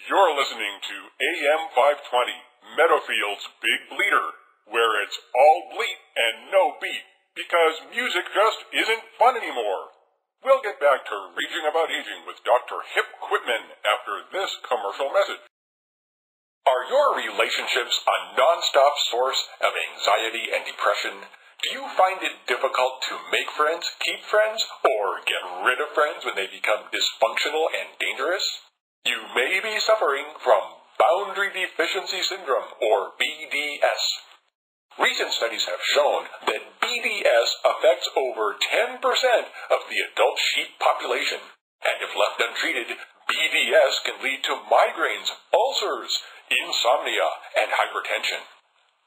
You're listening to AM 520, Meadowfield's Big Bleeder, where it's all bleat and no beat, because music just isn't fun anymore. We'll get back to raging about aging with Dr. Hip Quitman after this commercial message. Are your relationships a non-stop source of anxiety and depression? Do you find it difficult to make friends, keep friends, or get rid of friends when they become dysfunctional and dangerous? You may be suffering from boundary deficiency syndrome, or BDS. Recent studies have shown that BDS affects over 10% of the adult sheep population, and if left untreated, BDS can lead to migraines, ulcers, insomnia, and hypertension.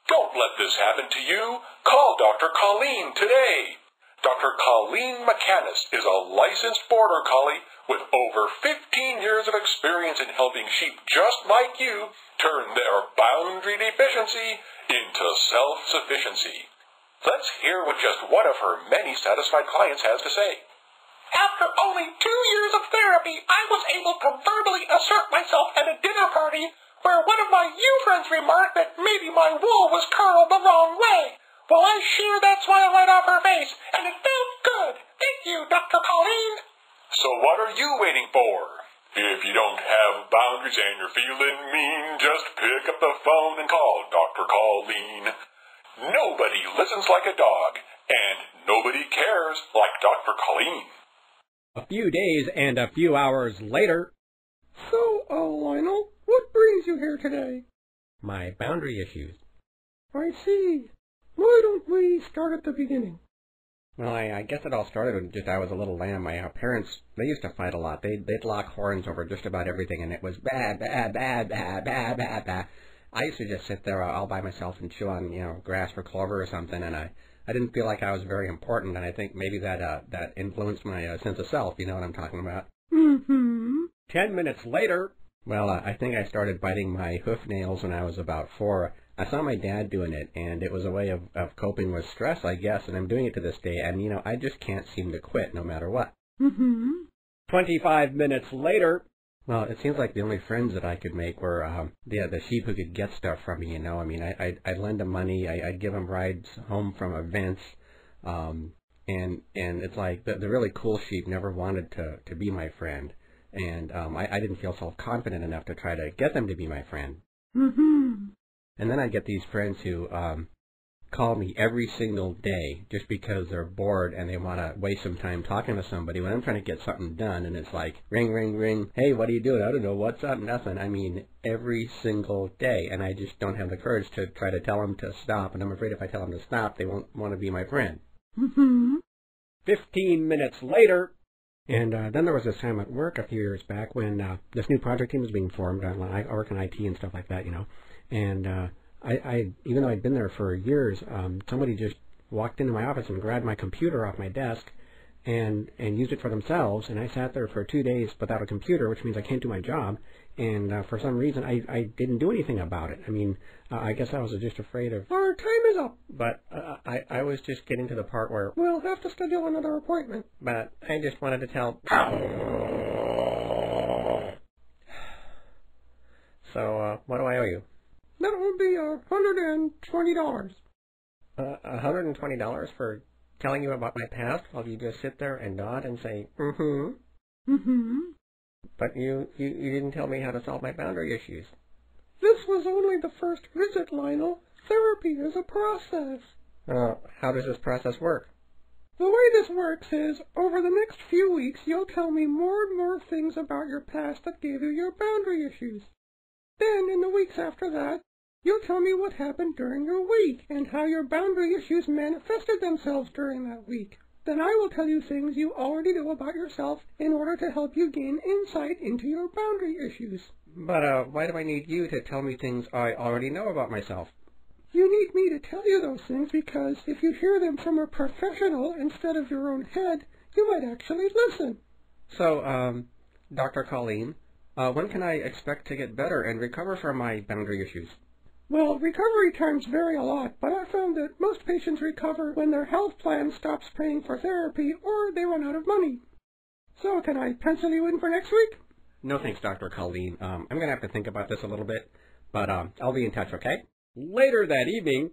Don't let this happen to you. Call Dr. Colleen today. Dr. Colleen McCanis is a licensed border collie with over 15 years of experience in helping sheep just like you turn their boundary deficiency into self-sufficiency. Let's hear what just one of her many satisfied clients has to say. After only 2 years of therapy, I was able to verbally assert myself at a dinner party where one of my new friends remarked that maybe my wool was curled the wrong way. Well, I sheared that smile right off her face, and it felt good. Thank you, Dr. Colleen. So what are you waiting for? If you don't have boundaries and you're feeling mean, just pick up the phone and call Dr. Colleen. Nobody listens like a dog, and nobody cares like Dr. Colleen. A few days and a few hours later. So, Lionel, what brings you here today? My boundary issues. I see. Why don't we start at the beginning? Well, I guess it all started when just I was a little lamb. My parents, they used to fight a lot. They'd lock horns over just about everything, and it was bad, bad, bad, bad, bad, bad, bad. I used to just sit there all by myself and chew on, grass for clover or something, and I didn't feel like I was very important, and I think maybe that influenced my sense of self, you know what I'm talking about. Mm-hmm. 10 minutes later, well, I think I started biting my hoof nails when I was about 4. I saw my dad doing it, and it was a way of coping with stress, I guess, and I'm doing it to this day, and, I just can't seem to quit no matter what. Mm-hmm. 25 minutes later, well, it seems like the only friends that I could make were the sheep who could get stuff from me, I mean, I'd lend them money, I'd give them rides home from events, and it's like the really cool sheep never wanted to be my friend, and I didn't feel self-confident enough to try to get them to be my friend. Mm-hmm. And then I get these friends who call me every single day just because they're bored and they want to waste some time talking to somebody when I'm trying to get something done, and it's like, ring, ring, ring, hey, what are you doing? I don't know, what's up? Nothing. I mean, every single day, and I just don't have the courage to try to tell them to stop, and I'm afraid if I tell them to stop, they won't want to be my friend. Mm-hmm. 15 minutes later, and then there was this time at work a few years back when this new project team was being formed. I work in IT and stuff like that, and I even though I'd been there for years, somebody just walked into my office and grabbed my computer off my desk and used it for themselves, and I sat there for 2 days without a computer, which means I can't do my job, and for some reason I didn't do anything about it. I mean, I guess I was just afraid of, our time is up. But I was just getting to the part where, we'll have to schedule another appointment. But I just wanted to tell. So, what do I owe you? That would be $120. $120 for telling you about my past while you just sit there and nod and say, mm-hmm. Mm-hmm. But you didn't tell me how to solve my boundary issues. This was only the first visit, Lionel. Therapy is a process. How does this process work? The way this works is, over the next few weeks, you'll tell me more and more things about your past that gave you your boundary issues. Then, in the weeks after that, you'll tell me what happened during your week and how your boundary issues manifested themselves during that week. Then I will tell you things you already know about yourself in order to help you gain insight into your boundary issues. But why do I need you to tell me things I already know about myself? You need me to tell you those things because if you hear them from a professional instead of your own head, you might actually listen. So, Dr. Colleen, when can I expect to get better and recover from my boundary issues? Well, recovery times vary a lot, but I found that most patients recover when their health plan stops paying for therapy or they run out of money. So can I pencil you in for next week? No thanks, Dr. Colleen. I'm going to have to think about this a little bit, but I'll be in touch, okay? Later that evening,